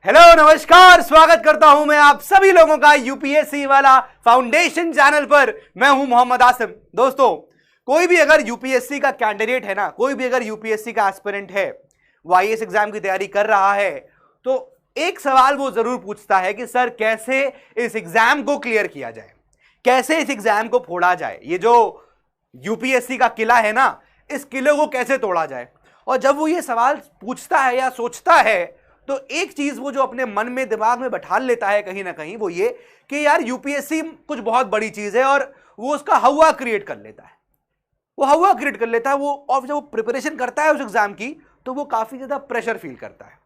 Hello नमस्कार, स्वागत करता हूं मैं आप सभी लोगों का यूपीएससी वाला फाउंडेशन चैनल पर। मैं हूं मोहम्मद आसिम। दोस्तों, कोई भी अगर यूपीएससी का कैंडिडेट है ना, कोई भी अगर यूपीएससी का एस्पिरेंट है, वो आईएएस एग्जाम की तैयारी कर रहा है, तो एक सवाल वो जरूर पूछता है कि सर कैसे इस एग्जाम को क्लियर किया जाए, कैसे इस एग्जाम को फोड़ा जाए। ये जो यूपीएससी का किला है ना, इस किले को कैसे तोड़ा जाए। और जब वो ये सवाल पूछता है या सोचता है, तो एक चीज वो जो अपने मन में दिमाग में बैठा लेता है कहीं ना कहीं, वो ये कि यार यूपीएससी कुछ बहुत बड़ी चीज है, और वो उसका हवा क्रिएट कर लेता है। वो हवा क्रिएट कर लेता है वो, और जब वो प्रिपरेशन करता है उस एग्जाम की, तो वो काफी ज्यादा प्रेशर फील करता है।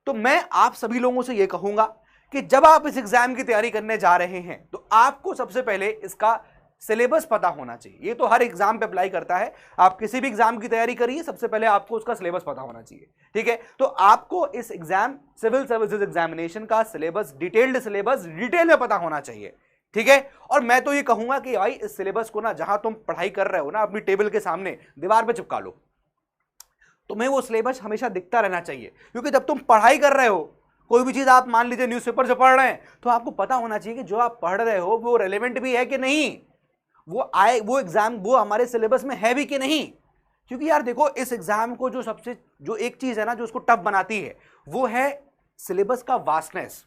तो मैं आप सभी लोगों से ये कहूंगा कि जब आप इस एग्जाम की तैयारी करने जा रहे हैं, तो आपको सबसे पहले इसका सिलेबस पता होना चाहिए। ये तो हर एग्जाम पे अप्लाई करता है। आप किसी भी एग्जाम की तैयारी करिए, सबसे पहले आपको उसका सिलेबस पता होना चाहिए। ठीक है, तो आपको इस एग्जाम सिविल सर्विसेज एग्जामिनेशन का सिलेबस, डिटेल्ड सिलेबस डिटेल में पता होना चाहिए। ठीक है, और मैं तो ये कहूंगा कि भाई इस सिलेबस को ना, जहां तुम पढ़ाई कर रहे हो ना, अपनी टेबल के सामने दीवार पे चिपका लो। तुम्हें वो सिलेबस हमेशा दिखता रहना चाहिए, क्योंकि जब तुम पढ़ाई कर रहे हो, कोई भी चीज आप मान लीजिए न्यूज़पेपर से पढ़ रहे हैं, तो आपको पता होना चाहिए कि जो आप पढ़ रहे हो वो रेलेवेंट भी है कि नहीं, वो एग्जाम वो हमारे सिलेबस में है भी कि नहीं। क्योंकि यार देखो, इस एग्जाम को जो एक चीज है ना, जो उसको टफ बनाती है, वो है सिलेबस का वास्टनेस।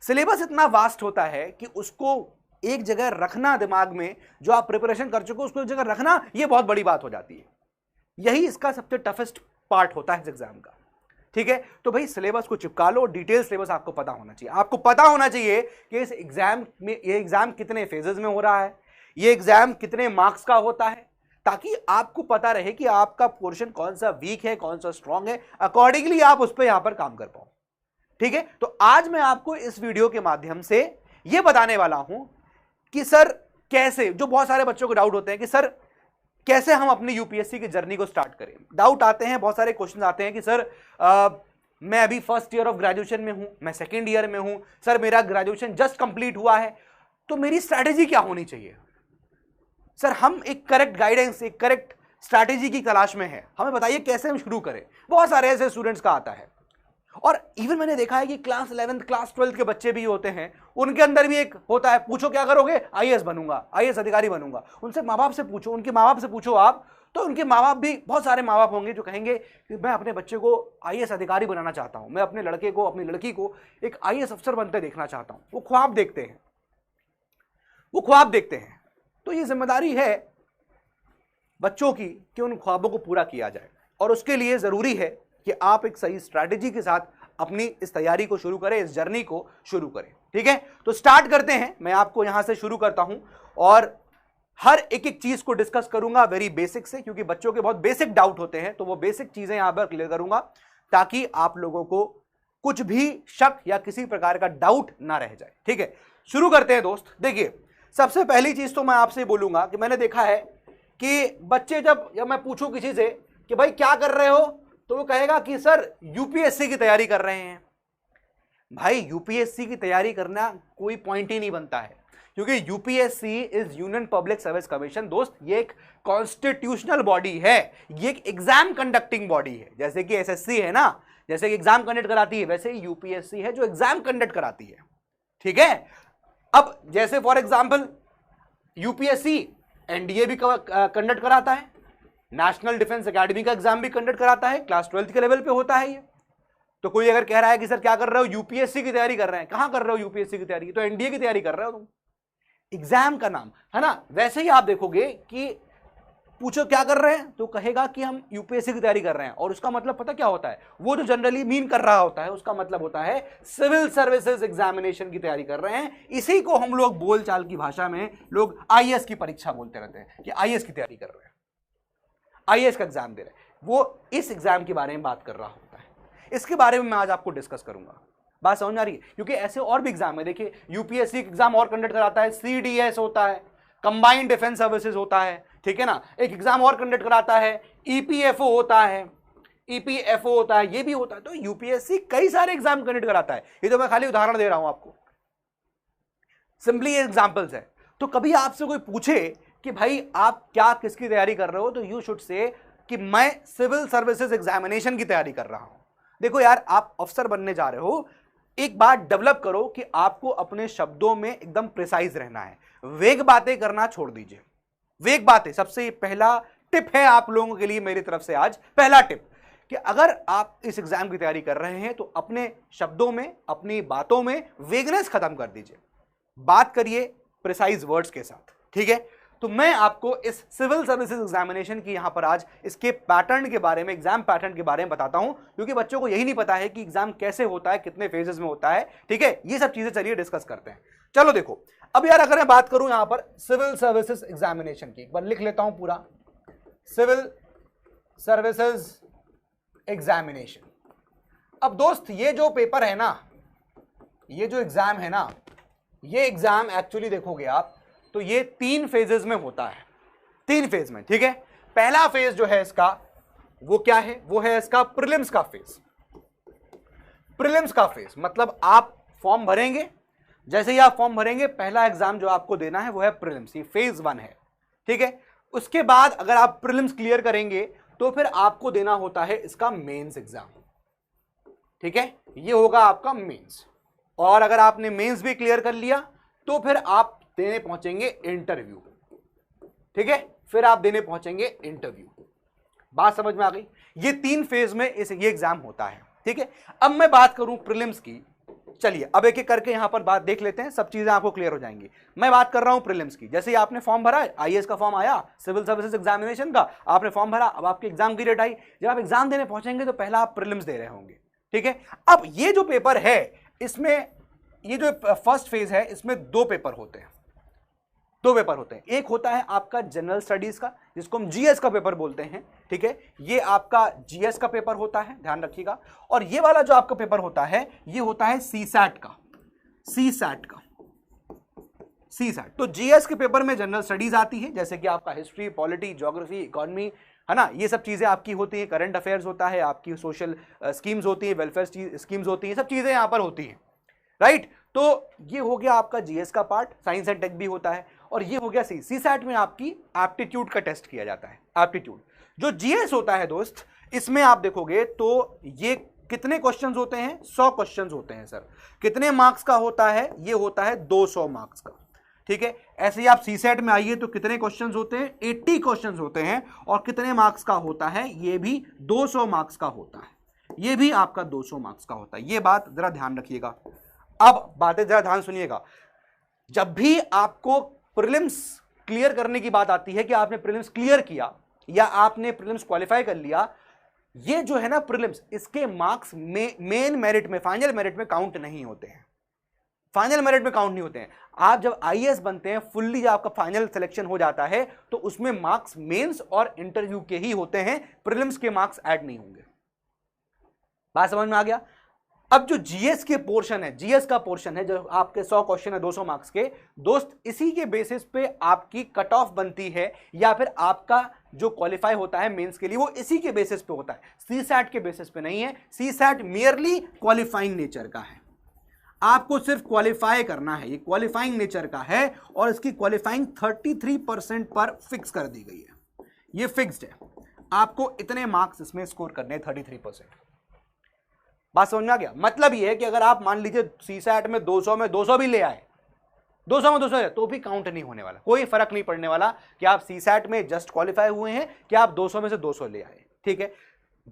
सिलेबस इतना वास्ट होता है कि उसको एक जगह रखना, दिमाग में जो आप प्रिपरेशन कर चुके हो उसको एक जगह रखना, ये बहुत बड़ी बात हो जाती है। यही इसका सबसे टफेस्ट पार्ट होता है इस एग्जाम का। ठीक है, तो भाई सिलेबस को चिपका लो, डिटेल सिलेबस आपको पता होना चाहिए। आपको पता होना चाहिए कि इस एग्जाम में, ये एग्जाम कितने फेजेस में हो रहा है, ये एग्जाम कितने मार्क्स का होता है, ताकि आपको पता रहे कि आपका पोर्शन कौन सा वीक है, कौन सा स्ट्रांग है, अकॉर्डिंगली आप उस पर यहां पर काम कर पाओ। ठीक है, तो आज मैं आपको इस वीडियो के माध्यम से यह बताने वाला हूं कि सर कैसे, जो बहुत सारे बच्चों को डाउट होते हैं कि सर कैसे हम अपनी यूपीएससी की जर्नी को स्टार्ट करें। डाउट आते हैं, बहुत सारे क्वेश्चन आते हैं कि सर मैं अभी फर्स्ट ईयर ऑफ ग्रेजुएशन में हूं, मैं सेकेंड ईयर में हूं, सर मेरा ग्रेजुएशन जस्ट कंप्लीट हुआ है, तो मेरी स्ट्रैटेजी क्या होनी चाहिए। सर हम एक करेक्ट गाइडेंस, एक करेक्ट स्ट्रैटेजी की तलाश में है, हमें बताइए कैसे हम शुरू करें। बहुत सारे ऐसे स्टूडेंट्स का आता है, और इवन मैंने देखा है कि क्लास 11th क्लास 12th के बच्चे भी होते हैं, उनके अंदर भी एक होता है, पूछो क्या करोगे, आईएएस बनूंगा, आईएएस अधिकारी बनूंगा। उनसे माँ बाप से पूछो, उनके माँ बाप से पूछो आप, तो उनके माँ बाप भी, बहुत सारे माँ बाप होंगे जो कहेंगे कि मैं अपने बच्चे को आईएएस अधिकारी बनाना चाहता हूं, मैं अपने लड़के को, अपनी लड़की को एक आईएएस अफसर बनते देखना चाहता हूं। वो ख्वाब देखते हैं, वो ख्वाब देखते हैं। तो ये जिम्मेदारी है बच्चों की कि उन ख्वाबों को पूरा किया जाए, और उसके लिए जरूरी है कि आप एक सही स्ट्रैटेजी के साथ अपनी इस तैयारी को शुरू करें, इस जर्नी को शुरू करें। ठीक है, तो स्टार्ट करते हैं। मैं आपको यहां से शुरू करता हूं, और हर एक एक चीज को डिस्कस करूंगा वेरी बेसिक से, क्योंकि बच्चों के बहुत बेसिक डाउट होते हैं, तो वो बेसिक चीजें यहां पर क्लियर करूंगा, ताकि आप लोगों को कुछ भी शक या किसी प्रकार का डाउट ना रह जाए। ठीक है, शुरू करते हैं दोस्त। देखिए, सबसे पहली चीज तो मैं आपसे बोलूंगा कि मैंने देखा है कि बच्चे जब मैं पूछूं किसी से कि भाई क्या कर रहे हो, तो वो कहेगा कि सर यूपीएससी की तैयारी कर रहे हैं। भाई यूपीएससी की तैयारी करना कोई पॉइंट ही नहीं बनता है, क्योंकि UPSC is union public service commission. दोस्त, ये एक कॉन्स्टिट्यूशनल बॉडी है, ये एक एग्जाम कंडक्टिंग बॉडी है। जैसे कि एसएससी है ना, जैसे कि एग्जाम कंडक्ट कराती है, वैसे ही यूपीएससी है जो एग्जाम कंडक्ट कराती है। ठीक है, अब जैसे फॉर एग्जाम्पल यूपीएससी एनडीए भी कंडक्ट कराता है, नेशनल डिफेंस एकेडमी का एग्जाम भी कंडक्ट कराता है, क्लास 12th के लेवल पे होता है ये। तो कोई अगर कह रहा है कि सर क्या कर रहे हो, यूपीएससी की तैयारी कर रहे हैं, कहां कर रहे हो यूपीएससी की तैयारी, तो एनडीए की तैयारी कर रहे हो तुम, एग्जाम का नाम है ना। वैसे ही आप देखोगे कि पूछो क्या कर रहे हैं, तो कहेगा कि हम यूपीएससी की तैयारी कर रहे हैं, और उसका मतलब पता क्या होता है, वो जो जनरली मीन कर रहा होता है, उसका मतलब होता है सिविल सर्विसेज एग्जामिनेशन की तैयारी कर रहे हैं। इसी को हम लोग बोलचाल की भाषा में लोग आईएएस की परीक्षा बोलते रहते हैं कि आईएएस की तैयारी कर रहे हैं, आईएएस का एग्जाम दे रहे हैं। वो इस एग्जाम के बारे में बात कर रहा होता है। इसके बारे में मैं आज आपको डिस्कस करूंगा। बात समझ आ रही है, क्योंकि ऐसे और भी एग्जाम है। देखिए, यूपीएससी एग्जाम और कंडक्ट कराता है, सीडीएस होता है, कंबाइंड डिफेंस सर्विसेज होता है, ठीक है ना। एक एग्जाम और कंडक्ट कराता है, ईपीएफओ होता है, ईपीएफओ होता है, ये भी होता है। तो यूपीएससी कई सारे एग्जाम कंडक्ट कराता है। ये तो मैं खाली उदाहरण दे रहा हूं आपको, सिंपली एग्जांपल्स है। तो कभी आपसे कोई पूछे कि भाई आप क्या किसकी तैयारी कर रहे हो, तो यू शुड से कि मैं सिविल सर्विसेज एग्जामिनेशन की तैयारी कर रहा हूं। देखो यार, आप अफसर बनने जा रहे हो, एक बात डेवलप करो कि आपको अपने शब्दों में एकदम प्रिसाइज रहना है, वेग बातें करना छोड़ दीजिए। वेग बातें सबसे पहला टिप है आप लोगों के लिए मेरी तरफ से आज, पहला टिप कि अगर आप इस एग्जाम की तैयारी कर रहे हैं तो अपने शब्दों में, अपनी बातों में वेगनेस खत्म कर दीजिए, बात करिए प्रिसाइज वर्ड्स के साथ, ठीक है। तो मैं आपको इस सिविल सर्विसेज एग्जामिनेशन की यहां पर आज इसके पैटर्न के बारे में, एग्जाम पैटर्न के बारे में बताता हूं, क्योंकि बच्चों को यही नहीं पता है कि एग्जाम कैसे होता है, कितने फेजेस में होता है, ठीक है। ये सब चीजें चलिए डिस्कस करते हैं। चलो देखो, अब यार अगर मैं बात करूं यहां पर सिविल सर्विसेज एग्जामिनेशन की, एक बार लिख लेता हूं पूरा, सिविल सर्विसेज एग्जामिनेशन। अब दोस्त ये जो पेपर है ना, ये जो एग्जाम है ना, ये एग्जाम एक्चुअली देखोगे आप तो ये 3 फेजेस में होता है, 3 फेज में, ठीक है। पहला फेज जो है इसका वो क्या है, वो है इसका प्रीलिम्स का फेज। प्रीलिम्स का फेज मतलब आप फॉर्म भरेंगे, जैसे ही आप फॉर्म भरेंगे पहला एग्जाम जो आपको देना है वो है प्रीलिम्स, ये फेज 1 है, ठीक है। उसके बाद अगर आप प्रीलिम्स क्लियर करेंगे तो फिर आपको देना होता है इसका मेंस एग्जाम, ठीक है। ये होगा आपका मेंस, और अगर आपने मेंस भी क्लियर कर लिया तो फिर आप देने पहुंचेंगे इंटरव्यू, ठीक है। फिर आप देने पहुंचेंगे इंटरव्यू। बात समझ में आ गई? ये 3 फेज में ये एग्जाम होता है, ठीक है। अब मैं बात करूं प्रीलिम्स की, चलिए अब एक एक करके यहां पर बात देख लेते हैं, सब चीजें आपको क्लियर हो जाएंगी। मैं बात कर रहा हूं प्रीलिम्स की। जैसे ही आपने फॉर्म भरा, आईएएस का फॉर्म आया, सिविल सर्विसेज एग्जामिनेशन का आपने फॉर्म भरा, अब आपकी एग्जाम की डेट आई, जब आप एग्जाम देने पहुंचेंगे तो पहला आप प्रीलिम्स दे रहे होंगे, ठीक है। अब ये जो पेपर है, इसमें ये जो फर्स्ट फेज है, इसमें 2 पेपर होते हैं, 2 पेपर होते हैं। एक होता है आपका जनरल स्टडीज का, जिसको हम जीएस का पेपर बोलते हैं, ठीक है। ये आपका जीएस का पेपर होता है, ध्यान रखिएगा। और ये वाला जो आपका पेपर होता है, ये होता है सीसैट का, सीसैट का, सीसैट। तो जीएस के पेपर में जनरल स्टडीज आती है, जैसे कि आपका हिस्ट्री, पॉलिटी, ज्योग्राफी, इकोनॉमी, है ना, ये सब चीजें आपकी होती है। करंट अफेयर्स होता है, आपकी सोशल स्कीम्स होती है, वेलफेयर स्कीम्स होती है, सब चीजें यहां पर होती हैं, राइट। तो ये हो गया आपका जीएस का पार्ट, साइंस एंड टेक भी होता है। और ये हो गया सीसैट में आपकी एप्टीट्यूड का टेस्ट किया जाता है, एप्टीट्यूड। जो जीएस होता है दोस्त, इसमें आप देखोगे तो ये कितने क्वेश्चंस होते हैं, 100 क्वेश्चंस होते हैं सर। कितने मार्क्स का होता है, ये होता है 200 मार्क्स का, ठीक है। ऐसे ही आप सीसैट में आइए तो कितने क्वेश्चंस होते हैं, 80 क्वेश्चंस होते हैं। और कितने मार्क्स का होता है, ये भी 200 मार्क्स का होता है, ये भी आपका 200 मार्क्स का होता है। ये बात जरा ध्यान रखिएगा। अब बातें जरा ध्यान सुनिएगा, जब भी आपको प्रीलिम्स क्लियर करने की बात आती है कि आपने प्रीलिम्स क्लियर किया या आपने प्रीलिम्स क्वालिफाई कर लिया, ये जो है ना प्रीलिम्स, इसके मार्क्स मेन मेरिट में, फाइनल मेरिट में काउंट नहीं होते हैं, फाइनल मेरिट में काउंट नहीं होते हैं। आप जब आईएएस बनते हैं, फुल्ली जब आपका फाइनल सिलेक्शन हो जाता है, तो उसमें मार्क्स मेंस और इंटरव्यू के ही होते हैं, प्रीलिम्स के मार्क्स ऐड नहीं होंगे। बात समझ में आ गया? अब जो जीएस के पोर्शन है, जीएस का पोर्शन है, जो आपके 100 क्वेश्चन है 200 मार्क्स के दोस्त, इसी के बेसिस पे आपकी कट ऑफ बनती है, या फिर आपका जो क्वालिफाई होता है मेंस के लिए, वो इसी के बेसिस पे होता है, सीसैट के बेसिस पे नहीं है। सीसैट मियरली क्वालिफाइंग नेचर का है, आपको सिर्फ क्वालिफाई करना है, ये क्वालिफाइंग नेचर का है। और इसकी क्वालिफाइंग 33% पर फिक्स कर दी गई है, ये फिक्स्ड है। आपको इतने मार्क्स इसमें स्कोर करने, 33%। बात समझ में आ गया? मतलब ये है कि अगर आप मान लीजिए सीसैट में 200 में 200 भी ले आए, 200 में 200 तो भी काउंट नहीं होने वाला, कोई फर्क नहीं पड़ने वाला कि आप सीसैट में जस्ट क्वालिफाई हुए हैं कि आप 200 में से 200 ले आए, ठीक है।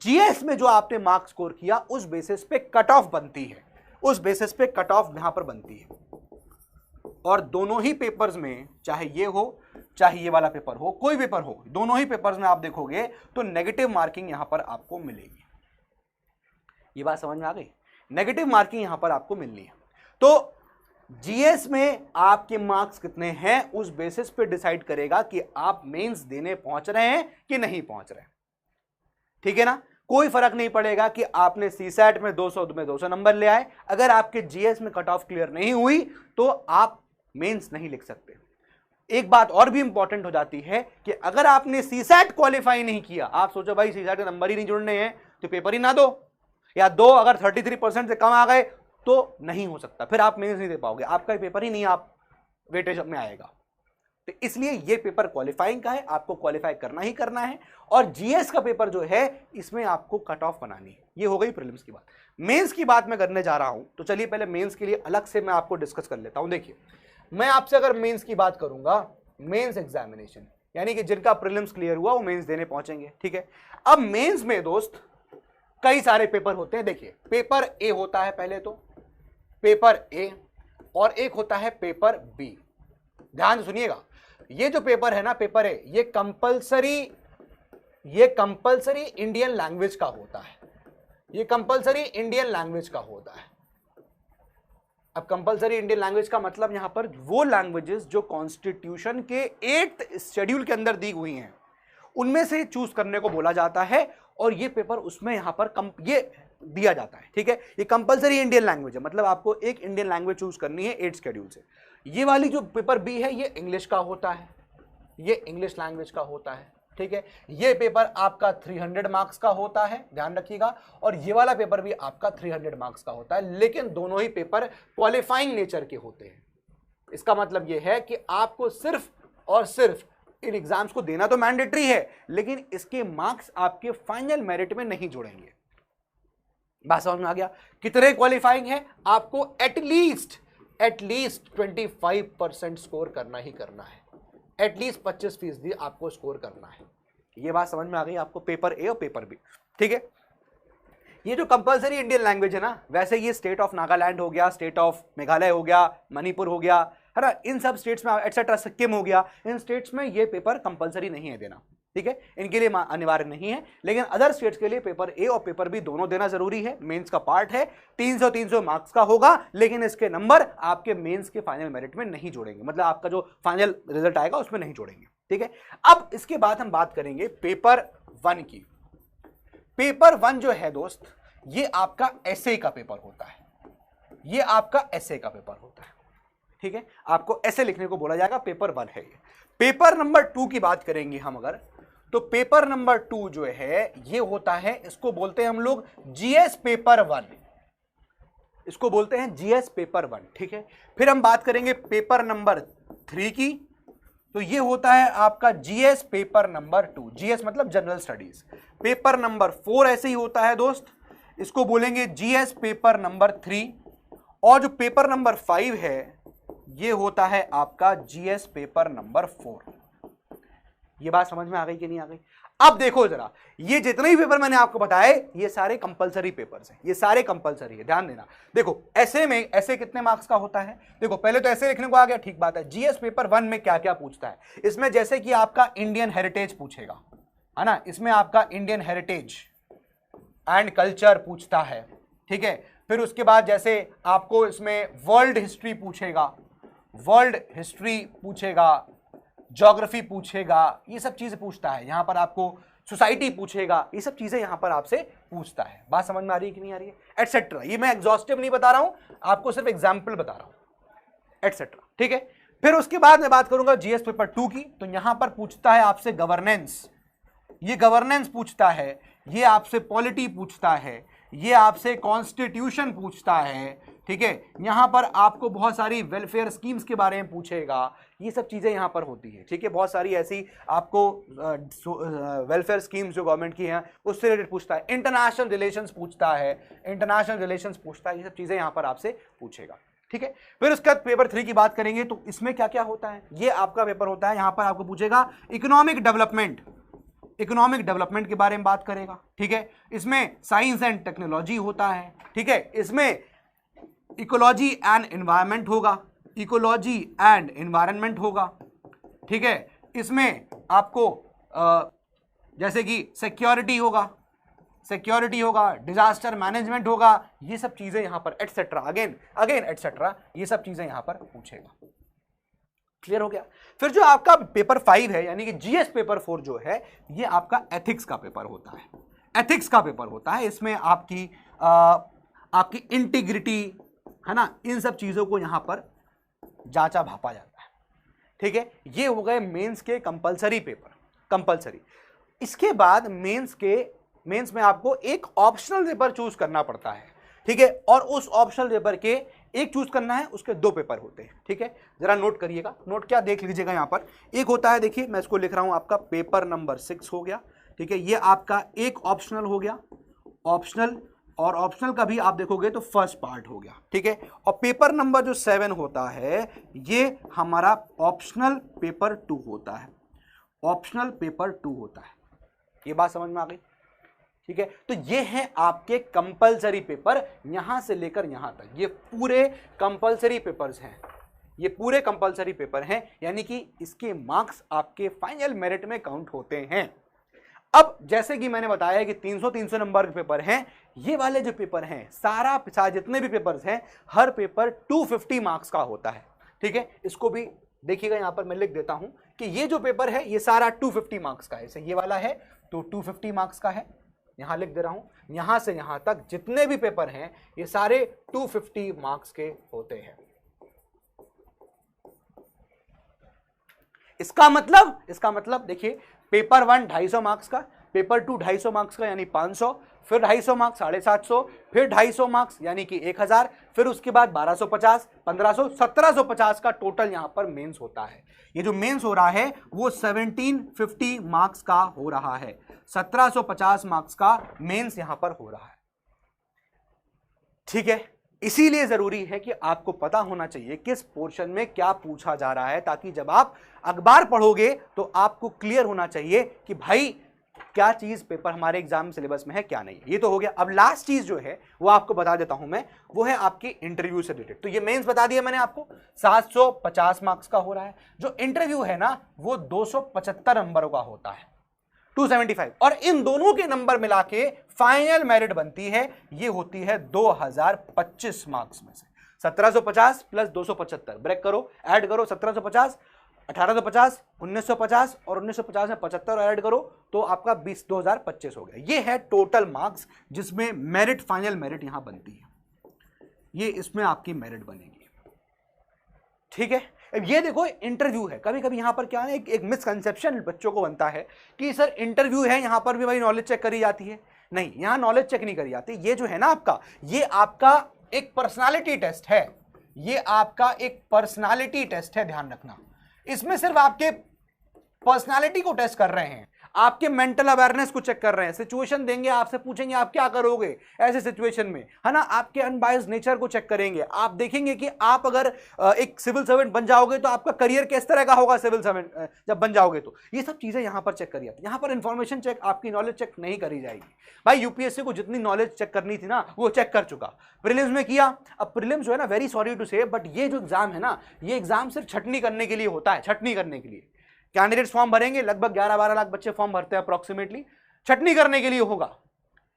जीएस में जो आपने मार्क्स स्कोर किया, उस बेसिस पे कट ऑफ बनती है, उस बेसिस पे कट ऑफ यहां पर बनती है। और दोनों ही पेपर्स में, चाहे ये हो चाहे ये वाला पेपर हो, कोई पेपर हो, दोनों ही पेपर्स में आप देखोगे तो नेगेटिव मार्किंग यहां पर आपको मिलेगी। ये बात समझ में आ गई? नेगेटिव मार्किंग यहां पर आपको मिलनी है। तो जीएस में आपके मार्क्स कितने हैं, उस बेसिस पे डिसाइड करेगा कि आप मेंस देने पहुंच रहे हैं कि नहीं पहुंच रहे, ठीक है ना। कोई फर्क नहीं पड़ेगा कि आपने सीसैट में 200 नंबर ले आए, अगर आपके जीएस में कट ऑफ क्लियर नहीं हुई तो आप मेंस नहीं लिख सकते। एक बात और भी इंपॉर्टेंट हो जाती है कि अगर आपने सीसैट क्वालिफाई नहीं किया, आप सोचो भाई सीसैट के नंबर ही नहीं जुड़ने हैं तो पेपर ही ना दो, या दो, अगर 33% से कम आ गए तो नहीं हो सकता, फिर आप मेंस नहीं दे पाओगे, आपका पेपर ही नहीं आप वेटेज में आएगा। तो इसलिए ये पेपर क्वालिफाइंग का है, आपको क्वालिफाई करना ही करना है। और जीएस का पेपर जो है इसमें आपको कट ऑफ बनानी है। ये हो गई प्रीलिम्स की बात। मेंस की बात मैं करने जा रहा हूं, तो चलिए पहले मेंस के लिए अलग से मैं आपको डिस्कस कर लेता हूं। देखिए, मैं आपसे अगर मेंस की बात करूंगा, मेंस एग्जामिनेशन यानी कि जिनका प्रीलिम्स क्लियर हुआ वो मेंस देने पहुंचेंगे, ठीक है। अब मेंस में दोस्त कई सारे पेपर होते हैं। देखिए, पेपर ए होता है पहले तो, पेपर ए, और एक होता है पेपर बी। ध्यान से सुनिएगा, ये जो पेपर है ना पेपर ए, ये कंपलसरी इंडियन लैंग्वेज का होता है। ये कंपलसरी इंडियन लैंग्वेज का होता है। अब कंपलसरी इंडियन लैंग्वेज का मतलब यहां पर वो लैंग्वेजेस जो कॉन्स्टिट्यूशन के 8th शेड्यूल के अंदर दी हुई हैं उनमें से चूज करने को बोला जाता है, और ये पेपर उसमें यहां पर ये दिया जाता है, ठीक है। ये कंपलसरी इंडियन लैंग्वेज है, मतलब आपको एक इंडियन लैंग्वेज चूज करनी है 8th शेड्यूल से। ये वाली जो पेपर बी है ये इंग्लिश का होता है, ये इंग्लिश लैंग्वेज का होता है, ठीक है। ये पेपर आपका 300 मार्क्स का होता है, ध्यान रखिएगा। और ये वाला पेपर भी आपका 300 मार्क्स का होता है, लेकिन दोनों ही पेपर क्वालिफाइंग नेचर के होते हैं। इसका मतलब ये है कि आपको सिर्फ और सिर्फ इन एग्जाम्स को देना तो मैंडेटरी है, लेकिन इसके मार्क्स आपके फाइनल मेरिट में नहीं जुड़ेंगे। बात समझ में आ गया? कितने क्वालिफाइंग है? आपको एटलीस्ट 25% स्कोर करना ही करना है, एटलीस्ट 25% आपको स्कोर करना है। ये बात समझ में आ गई आपको, पेपर ए और पेपर बी, ठीक है। ये जो कंपलसरी इंडियन लैंग्वेज है ना, वैसे ये स्टेट ऑफ नागालैंड हो गया, स्टेट ऑफ मेघालय हो गया, मणिपुर हो गया, है ना, इन सब स्टेट्स में एटसेट्रा, सिक्किम हो गया, इन स्टेट्स में ये पेपर कंपलसरी नहीं है देना, ठीक है। इनके लिए अनिवार्य नहीं है, लेकिन अदर स्टेट्स के लिए पेपर ए और पेपर बी दोनों देना जरूरी है। मेंस का पार्ट है, 300 मार्क्स का होगा, लेकिन इसके नंबर आपके मेंस के फाइनल मेरिट में नहीं जोड़ेंगे, मतलब आपका जो फाइनल रिजल्ट आएगा उसमें नहीं जोड़ेंगे, ठीक है। अब इसके बाद हम बात करेंगे पेपर 1 की। पेपर 1 जो है दोस्त, ये आपका एसे का पेपर होता है, ये आपका एसे का पेपर होता है, ठीक है। आपको ऐसे लिखने को बोला जाएगा, पेपर 1 है ये। पेपर नंबर 2 की बात करेंगे हम अगर, तो पेपर नंबर 2 जो है ये होता है, इसको बोलते हैं हम लोग जीएस पेपर 1, इसको बोलते हैं जीएस पेपर 1, ठीक है। फिर हम बात करेंगे पेपर नंबर 3 की, तो ये होता है आपका जीएस पेपर नंबर 2, जीएस मतलब जनरल स्टडीज। पेपर नंबर 4 ऐसे ही होता है दोस्त, इसको बोलेंगे जीएस पेपर नंबर 3। और जो पेपर नंबर 5 है ये होता है आपका जीएस पेपर नंबर 4। ये बात समझ में आ गई कि नहीं आ गई? अब देखो जरा, ये जितने भी पेपर मैंने आपको बताए ये सारे कंपलसरी पेपर्स हैं, ये सारे कंपलसरी है, ध्यान देना। देखो ऐसे में, ऐसे कितने मार्क्स का होता है? देखो पहले तो ऐसे लिखने को आ गया, ठीक बात है। जीएस पेपर 1 में क्या क्या पूछता है? इसमें जैसे कि आपका इंडियन हेरिटेज पूछेगा, है ना, इसमें आपका इंडियन हेरिटेज एंड कल्चर पूछता है, ठीक है। फिर उसके बाद जैसे आपको इसमें वर्ल्ड हिस्ट्री पूछेगा, वर्ल्ड हिस्ट्री पूछेगा, ज्योग्राफी पूछेगा, ये सब चीजें पूछता है। यहां पर आपको सोसाइटी पूछेगा, ये सब चीजें यहां पर आपसे पूछता है। बात समझ में आ रही है कि नहीं आ रही है? एटसेट्रा। ये मैं एग्जॉस्टिव नहीं बता रहा हूं, आपको सिर्फ एग्जाम्पल बता रहा हूं, एटसेट्रा, ठीक है। फिर उसके बाद मैं बात करूंगा जीएस पेपर 2 की, तो यहां पर पूछता है आपसे गवर्नेंस, ये गवर्नेंस पूछता है, ये आपसे पॉलिटी पूछता है, ये आपसे कॉन्स्टिट्यूशन पूछता है, ठीक है। यहां पर आपको बहुत सारी वेलफेयर स्कीम्स के बारे में पूछेगा, ये सब चीजें यहां पर होती है, ठीक है। बहुत सारी ऐसी आपको वेलफेयर स्कीम्स जो गवर्नमेंट की हैं उससे रिलेटेड पूछता है। इंटरनेशनल रिलेशंस पूछता है, इंटरनेशनल रिलेशंस पूछता है, ये सब चीजें यहां पर आपसे पूछेगा, ठीक है। फिर उसके बाद पेपर 3 की बात करेंगे, तो इसमें क्या क्या होता है? ये आपका पेपर होता है, यहां पर आपको पूछेगा इकोनॉमिक डेवलपमेंट, इकोनॉमिक डेवलपमेंट के बारे में बात करेगा, ठीक है। इसमें साइंस एंड टेक्नोलॉजी होता है, ठीक है। इसमें इकोलॉजी एंड एनवायरनमेंट होगा, इकोलॉजी एंड एनवायरनमेंट होगा, ठीक है। इसमें आपको जैसे कि सिक्योरिटी होगा, सिक्योरिटी होगा, डिजास्टर मैनेजमेंट होगा, ये सब चीजें यहां पर एटसेट्रा, अगेन एटसेट्रा, ये सब चीजें यहां पर पूछेगा। क्लियर हो गया? फिर जो आपका पेपर 5 है यानी कि जीएस पेपर 4 जो है, ये आपका एथिक्स का पेपर होता है, एथिक्स का पेपर होता है। इसमें आपकी इंटीग्रिटी, है ना, इन सब चीजों को यहां पर जांचा भापा जाता है, ठीक है। ये हो गए मेंस के कंपलसरी पेपर, कंपलसरी। इसके बाद मेंस में आपको एक ऑप्शनल पेपर चूज करना पड़ता है। ठीक है, और उस ऑप्शनल पेपर के एक चूज करना है, उसके 2 पेपर होते हैं। ठीक है, जरा नोट करिएगा, नोट क्या देख लीजिएगा यहां पर। एक होता है, देखिए मैं इसको लिख रहा हूं, आपका पेपर नंबर 6 हो गया। ठीक है, ये आपका एक ऑप्शनल हो गया, ऑप्शनल, और ऑप्शनल का भी आप देखोगे तो फर्स्ट पार्ट हो गया। ठीक है, और पेपर नंबर जो 7 होता है ये हमारा ऑप्शनल पेपर 2 होता है, ऑप्शनल पेपर 2 होता है। ये बात समझ में आ गई? ठीक है, तो ये हैं आपके कंपलसरी पेपर, यहां से लेकर यहां तक ये पूरे कंपलसरी पेपर्स हैं, ये पूरे कंपलसरी पेपर हैं, यानी कि इसके मार्क्स आपके फाइनल मेरिट में काउंट होते हैं। अब जैसे कि मैंने बताया कि 300 नंबर के पेपर हैं, ये वाले जो पेपर हैं सारा जितने भी पेपर्स हैं, हर पेपर 250 मार्क्स का होता है। ठीक है, इसको भी देखिएगा, यहां पर मैं लिख देता हूं कि ये जो पेपर है ये सारा 250 मार्क्स का है। जैसे ये वाला है तो 250 मार्क्स का है, यहां लिख दे रहा हूं। यहां से यहां तक जितने भी पेपर हैं ये सारे 250 मार्क्स के होते हैं। इसका मतलब देखिए, पेपर 1 250 मार्क्स का, पेपर 2 250 मार्क्स का यानी 500, फिर 250 मार्क्स 750, फिर 250 मार्क्स यानी कि 1000, फिर उसके बाद 1250, 1500, 1750 का टोटल यहां पर मेंस होता है। ये जो मेंस हो रहा है वो 1750 मार्क्स का हो रहा है, 1750 मार्क्स का मेंस यहां पर हो रहा है। ठीक है, इसीलिए जरूरी है कि आपको पता होना चाहिए किस पोर्शन में क्या पूछा जा रहा है, ताकि जब आप अखबार पढ़ोगे तो आपको क्लियर होना चाहिए कि भाई क्या चीज पेपर हमारे एग्जाम सिलेबस में है, क्या नहीं। ये तो हो गया। अब लास्ट चीज जो है वो आपको बता देता हूं मैं, वो है आपके इंटरव्यू से रिलेटेड। तो ये मेंस बता दिया मैंने आपको, 750 मार्क्स का हो रहा है। जो इंटरव्यू है ना वो 275 नंबरों का होता है, 275, और इन दोनों के नंबर मिला के फाइनल मेरिट बनती है, ये होती है 2025 मार्क्स में से। 1750 प्लस 275 ब्रेक करो, ऐड करो, 1750, 1850, 1950 और 1950 में 75 ऐड करो तो आपका 2025 हो गया। ये है टोटल मार्क्स जिसमें मेरिट, फाइनल मेरिट यहां बनती है, ये इसमें आपकी मेरिट बनेगी। ठीक है, अब ये देखो इंटरव्यू है। कभी कभी यहां पर क्या है, एक मिसकंसेप्शन बच्चों को बनता है कि सर इंटरव्यू है, यहां पर भी भाई नॉलेज चेक करी जाती है। नहीं, यहां नॉलेज चेक नहीं करी जाती। ये जो है ना आपका, ये आपका एक पर्सनालिटी टेस्ट है, ये आपका एक पर्सनालिटी टेस्ट है, ध्यान रखना। इसमें सिर्फ आपके पर्सनालिटी को टेस्ट कर रहे हैं, आपके मेंटल अवेयरनेस को चेक कर रहे हैं। सिचुएशन देंगे, आपसे पूछेंगे आप क्या करोगे ऐसे सिचुएशन में, है ना। आपके अनबायस्ड नेचर को चेक करेंगे। आप देखेंगे कि आप अगर एक सिविल सर्वेंट बन जाओगे तो आपका करियर किस तरह का होगा सिविल सर्वेंट जब बन जाओगे। तो ये सब चीजें यहां पर चेक करी जाती है। यहां पर इंफॉर्मेशन चेक, आपकी नॉलेज चेक नहीं करी जाएगी। भाई यूपीएससी को जितनी नॉलेज चेक करनी थी ना वो चेक कर चुका, प्रीलिम्स में किया। अब प्रीलिम्स जो है ना, वेरी सॉरी टू से, बट ये जो एग्जाम है ना, ये एग्जाम सिर्फ छटनी करने के लिए होता है, छटनी करने के लिए। कैंडिडेट्स फॉर्म भरेंगे, लगभग 11-12 लाख बच्चे फॉर्म भरते हैं अप्रोक्सीमेटली, छटनी करने के लिए होगा।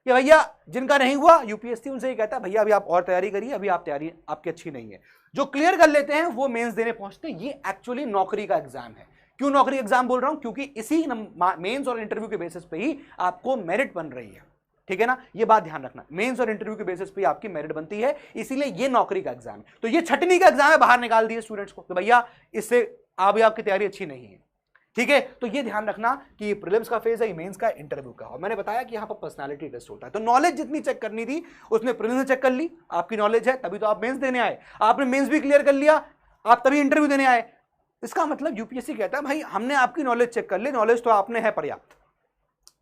कि भैया जिनका नहीं हुआ, यूपीएससी उनसे ही कहता है भैया अभी आप और तैयारी करिए, अभी आप तैयारी आपकी अच्छी नहीं है। जो क्लियर कर लेते हैं वो मेंस देने पहुंचते हैं। ये एक्चुअली नौकरी का एग्जाम है। क्यों नौकरी एग्जाम बोल रहा हूं? क्योंकि इसी मेंस और इंटरव्यू के बेसिस पे ही आपको मेरिट बन रही है। ठीक है ना, ये बात ध्यान रखना। मेंस और इंटरव्यू के बेसिस पे आपकी मेरिट बनती है, इसीलिए ये नौकरी का एग्जाम है। तो ये छटनी का एग्जाम है, बाहर निकाल दिए स्टूडेंट्स को, तो भैया इससे अभी आपकी तैयारी अच्छी नहीं है। ठीक है, तो ये ध्यान रखना कि प्रीलिम्स का फेज है, मेंस का, इंटरव्यू का। और मैंने बताया कि यहाँ पर पर्सनालिटी टेस्ट होता है। तो नॉलेज जितनी चेक करनी थी उसने प्रीलिम्स में चेक कर ली, आपकी नॉलेज है तभी तो आप मेंस देने आए। आपने मेंस भी क्लियर कर लिया, आप तभी इंटरव्यू देने आए। इसका मतलब यूपीएससी कहता है भाई हमने आपकी नॉलेज चेक कर ली, नॉलेज तो आपने है पर्याप्त।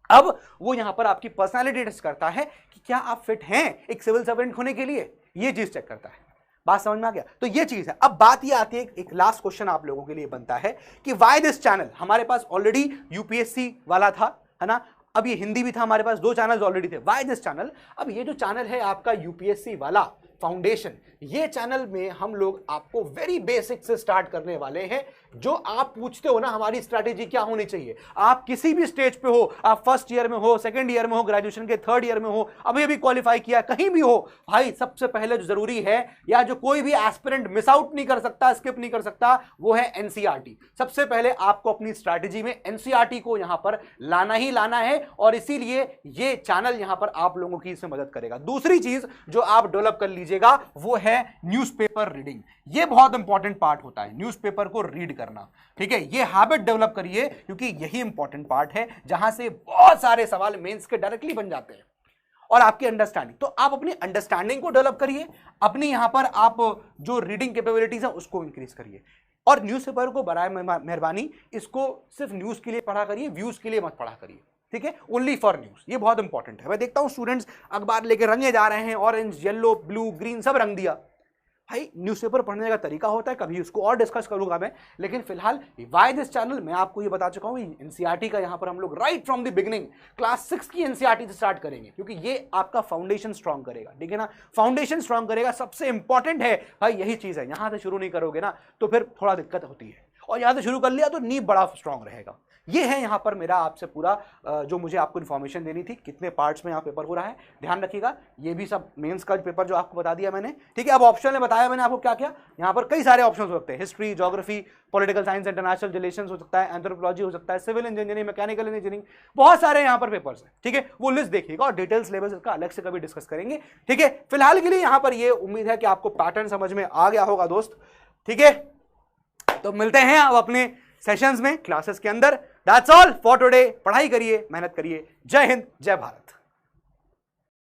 अब वो यहां पर आपकी पर्सनालिटी टेस्ट करता है कि क्या आप फिट हैं एक सिविल सर्वेंट होने के लिए, ये चीज चेक करता है। बात समझ में आ गया? तो ये चीज है। अब बात ये आती है, एक लास्ट क्वेश्चन आप लोगों के लिए बनता है कि व्हाई दिस चैनल। हमारे पास ऑलरेडी यूपीएससी वाला था, है ना, अब ये हिंदी भी था, हमारे पास 2 चैनल्स ऑलरेडी थे। Why this channel? अब ये जो चैनल है आपका यूपीएससी वाला फाउंडेशन, ये चैनल में हम लोग आपको वेरी बेसिक से स्टार्ट करने वाले हैं। जो आप पूछते हो ना हमारी स्ट्रैटेजी क्या होनी चाहिए, आप किसी भी स्टेज पे हो, आप फर्स्ट ईयर में हो, सेकंड ईयर में हो, ग्रेजुएशन के 3rd ईयर में हो, अभी अभी क्वालिफाई किया, कहीं भी हो, भाई सबसे पहले जो जरूरी है या जो कोई भी एस्पिरेंट मिस आउट नहीं कर सकता, स्किप नहीं कर सकता, वो है एनसीईआरटी। सबसे पहले आपको अपनी स्ट्रैटेजी में एनसीईआरटी को यहां पर लाना ही लाना है, और इसीलिए ये चैनल यहां पर आप लोगों की इसमें मदद करेगा। दूसरी चीज जो आप डेवलप कर लीजिएगा वो है न्यूज़पेपर रीडिंग। ये बहुत इंपॉर्टेंट पार्ट होता है, न्यूज़पेपर को रीड करना। ठीक है, ये हैबिट डेवलप करिए, क्योंकि यही इंपॉर्टेंट पार्ट है जहां से बहुत सारे सवाल मेंस के डायरेक्टली बन जाते हैं। और आपकी अंडरस्टैंडिंग। तो आप अपनी अंडरस्टैंडिंग को डेवलप करिए, अपनी यहां पर आप जो रीडिंग कैपेबिलिटीज है उसको इंक्रीज करिए। और न्यूज़पेपर को बराए मेहरबानी इसको सिर्फ न्यूज के लिए पढ़ा करिए, व्यूज के लिए मत पढ़ा करिए, ठीक है, ओनली फॉर न्यूज, ये बहुत इंपॉर्टेंट है। मैं देखता हूं स्टूडेंट्स अखबार लेके रंगे जा रहे हैं, ऑरेंज, येलो, ब्लू, ग्रीन सब रंग दिया। भाई न्यूज़पेपर पढ़ने का तरीका होता है, कभी उसको और डिस्कस करूंगा मैं, लेकिन फिलहाल वाई दिस चैनल मैं आपको ये बता चुका हूं, एनसीईआरटी का यहां पर हम लोग right from the beginning class 6 की एनसीईआरटी से स्टार्ट करेंगे, क्योंकि ये आपका फाउंडेशन स्ट्रांग करेगा, ठीक है ना, फाउंडेशन स्ट्रांग करेगा, सबसे इंपॉर्टेंट है भाई यही चीज है। यहां से शुरू नहीं करोगे ना तो फिर थोड़ा दिक्कत होती है, और यहां से शुरू कर लिया तो नींव बड़ा स्ट्रांग रहेगा। ये है यहां पर मेरा आपसे पूरा जो मुझे आपको इन्फॉर्मेशन देनी थी, कितने पार्ट्स में यहाँ पेपर हो रहा है, ध्यान रखिएगा। ये भी सब मेंस का पेपर जो आपको बता दिया मैंने, ठीक है। अब ऑप्शन में बताया मैंने आपको क्या क्या, यहाँ पर कई सारे ऑप्शन हो सकते हैं, history, geography, political science, international relations हो सकता है, एंथ्रोपोलॉजी हो सकता है, सिविल इंजीनियरिंग, मैकेनिकल इंजीनियरिंग, बहुत सारे यहाँ पर पेपर्स हैं, ठीक है। वो लिस्ट देखिएगा और डिटेल सिलेबस का अलग से कभी डिस्कस करेंगे, ठीक है। फिलहाल के लिए यहाँ पर ये उम्मीद है कि आपको पैटर्न समझ में आ गया होगा दोस्त, ठीक है। तो मिलते हैं अब अपने सेशंस में, क्लासेस के अंदर। That's all for today. पढ़ाई करिए, मेहनत करिए। जय हिंद, जय भारत।